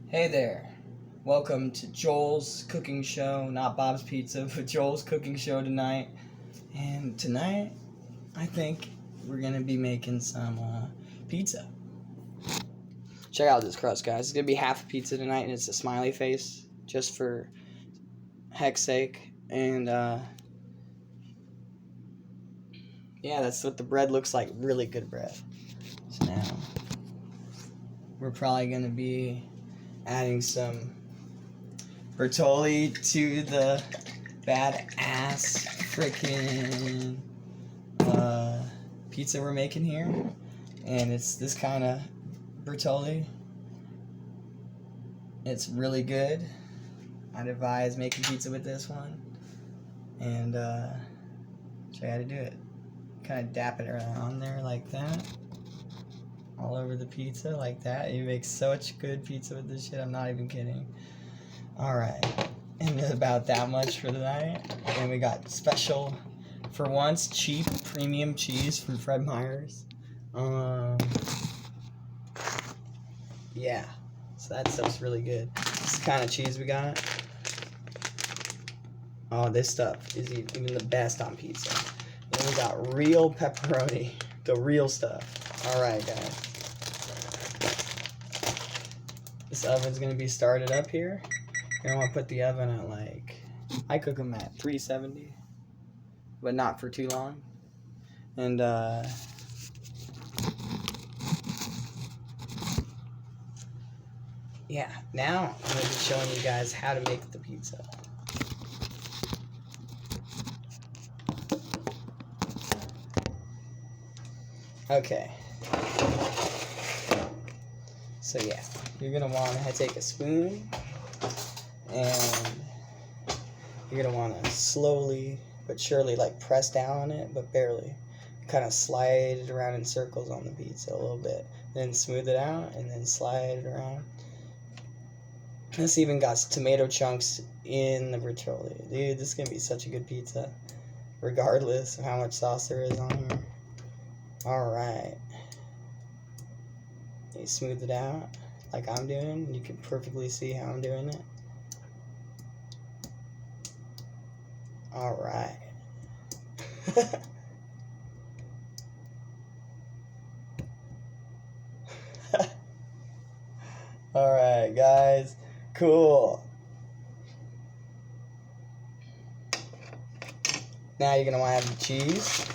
Hey there. Welcome to Joel's cooking show, not Bob's Pizza, but Joel's cooking show tonight. And tonight, I think we're going to be making some pizza. Check out this crust, guys. It's going to be half a pizza tonight, and it's a smiley face, just for heck's sake. And, yeah, that's what the bread looks like. Really good bread. So now, we're probably going to be adding some Bertolli to the badass freaking pizza we're making here. And it's this kind of Bertolli. It's really good. I'd advise making pizza with this one. And show you how to do it. Kind of dap it around there like that. All over the pizza like that. You make such good pizza with this shit. I'm not even kidding. Alright. And about that much for tonight. And we got special, for once, cheap premium cheese from Fred Meyer's. Yeah. So that stuff's really good. This is the kind of cheese we got. Oh, this stuff is even the best on pizza. And we got real pepperoni. The real stuff. Alright, guys. This oven's going to be started up here. You're going to want to put the oven at I cook them at 370, but not for too long. And, yeah, now I'm going to be showing you guys how to make the pizza. Okay. So yeah, you're going to want to take a spoon, and you're going to want to slowly but surely press down on it, but barely. Kind of slide it around in circles on the pizza a little bit. Then smooth it out, and then slide it around. This even got tomato chunks in the Bertolli. Dude, this is going to be such a good pizza, regardless of how much sauce there is on here. Alright. You smooth it out like I'm doing. You can perfectly see how I'm doing it. Alright. Alright, guys. Cool. Now you're going to want to add the cheese.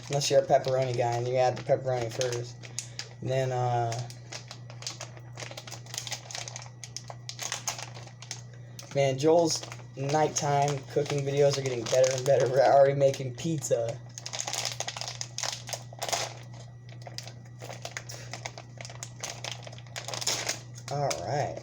Unless you're a pepperoni guy and you add the pepperoni first. And then, man, Joel's nighttime cooking videos are getting better and better. We're already making pizza. Alright.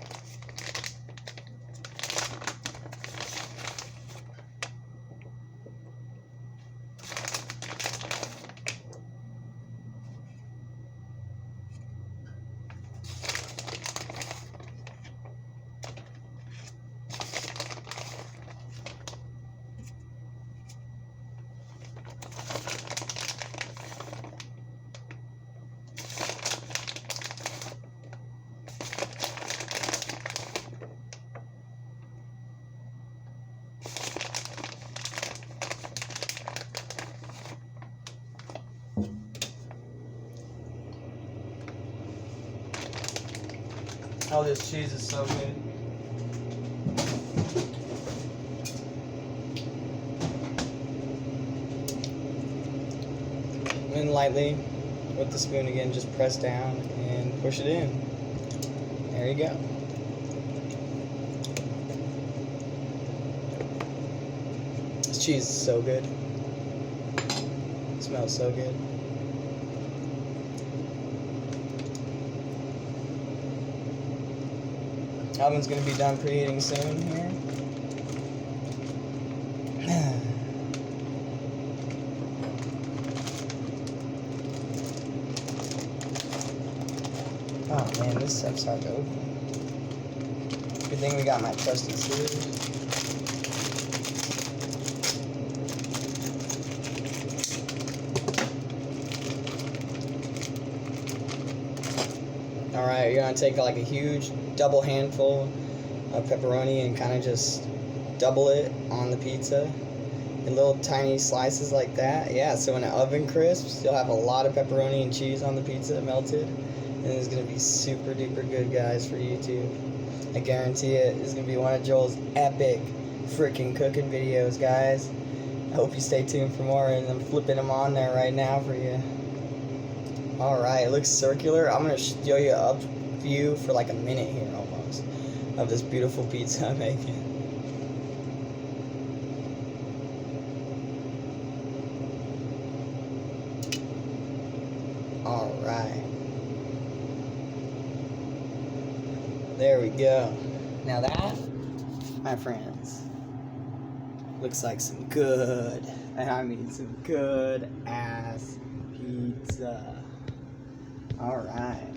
Oh, this cheese is so good. And lightly, with the spoon again, just press down and push it in. There you go. This cheese is so good. It smells so good. Oven's going to be done preheating soon here. Oh man, this stuff's hard to open. Good thing we got my trusted scissors. Alright. you're gonna take like a huge double handful of pepperoni and kind of just double it on the pizza in little tiny slices like that. Yeah, so when the oven crisps, you'll have a lot of pepperoni and cheese on the pizza melted, and it's gonna be super duper good, guys, for YouTube. I guarantee it. It's gonna be one of Joel's epic freaking cooking videos, guys. I hope you stay tuned for more, and I'm flipping them on there right now for you. Alright, it looks circular. I'm gonna show you an up view for like a minute here almost of this beautiful pizza I'm making. Alright. There we go. Now that, my friends, looks like some good, and I mean some good ass pizza. Alright.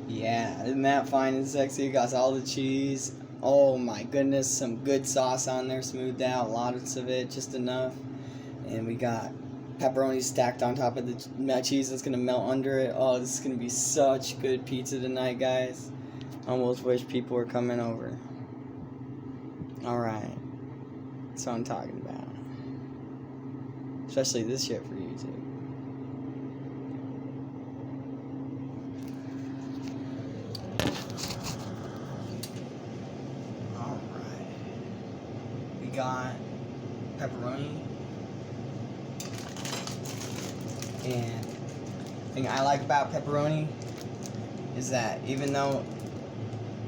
Yeah, isn't that fine and sexy? Got all the cheese. Oh my goodness, some good sauce on there, smoothed out, lots of it, just enough. And we got pepperoni stacked on top of the cheese that's gonna melt under it. Oh, this is gonna be such good pizza tonight, guys. Almost wish people were coming over. Alright. That's what I'm talking about. Especially this shit for YouTube. Alright. We got pepperoni. And the thing I like about pepperoni is that even though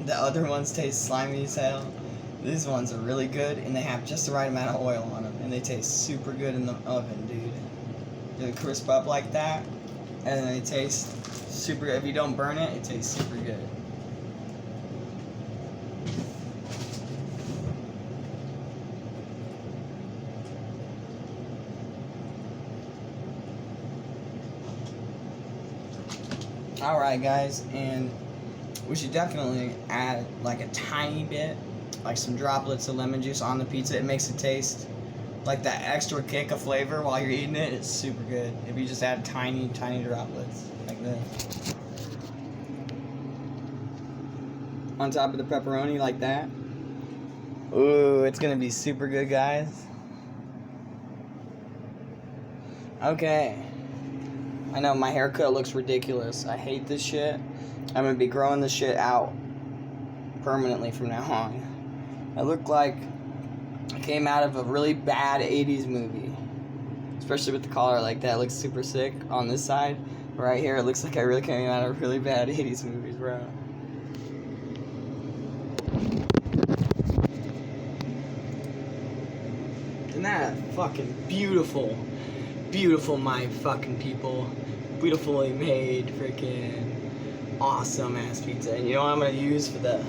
the other ones taste slimy as hell, these ones are really good, and they have just the right amount of oil on them, and they taste super good in the oven, dude. They crisp up like that, and they taste super good. If you don't burn it, it tastes super good. Alright, guys, and we should definitely add like a tiny bit, like some droplets of lemon juice on the pizza. It makes it taste like that extra kick of flavor while you're eating it. It's super good if you just add tiny droplets like this on top of the pepperoni like that. Ooh, it's gonna be super good, guys. Okay, I know my haircut looks ridiculous. I hate this shit. I'm gonna be growing this shit out permanently from now on. I look like I came out of a really bad 80s movie. Especially with the collar like that. It looks super sick on this side. Right here, it looks like I really came out of really bad 80s movies, bro. Isn't that fucking beautiful? Beautiful, my fucking people. Beautifully made, freaking awesome ass pizza. And you know what I'm gonna use for the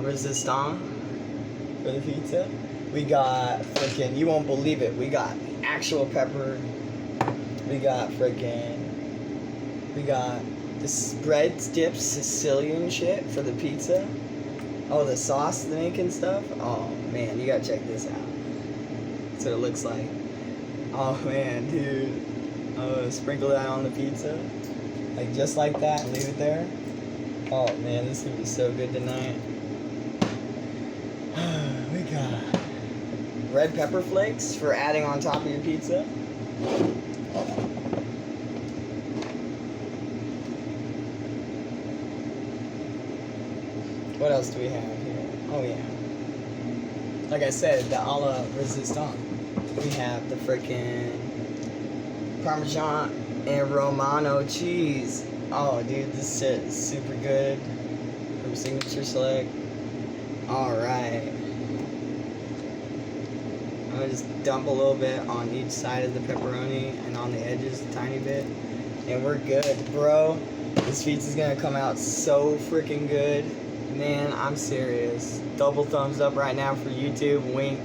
resistant for the pizza? We got freaking, you won't believe it, we got actual pepper. We got this bread dip Sicilian shit for the pizza. Oh, the sauce they're making stuff. Oh man, you gotta check this out. That's what it looks like. Oh man, dude. Sprinkle that on the pizza. Like just like that, and leave it there. Oh man, this is gonna be so good tonight. We got red pepper flakes for adding on top of your pizza. What else do we have here? Oh yeah. Like I said, the a la resistant. We have the freaking Parmesan and Romano cheese. Oh, dude, this shit is super good. From Signature Select. Alright. I'm gonna just dump a little bit on each side of the pepperoni and on the edges a tiny bit. And we're good, bro. This pizza's gonna come out so freaking good. Man, I'm serious. Double thumbs up right now for YouTube. Wink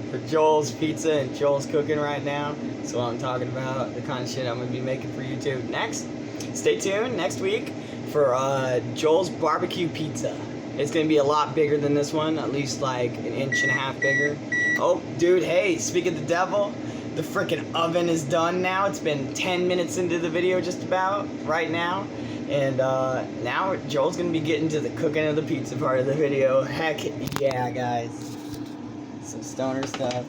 for Joel's Pizza and Joel's cooking right now. That's what I'm talking about. The kind of shit I'm gonna be making for YouTube. Next, stay tuned next week for Joel's barbecue pizza. It's gonna be a lot bigger than this one, at least like 1.5 inches bigger. Oh, dude, hey, speak of the devil, The frickin' oven is done now. It's been 10 minutes into the video just about right now. And now Joel's gonna be getting to the cooking of the pizza part of the video. Heck yeah, guys. Some stoner stuff.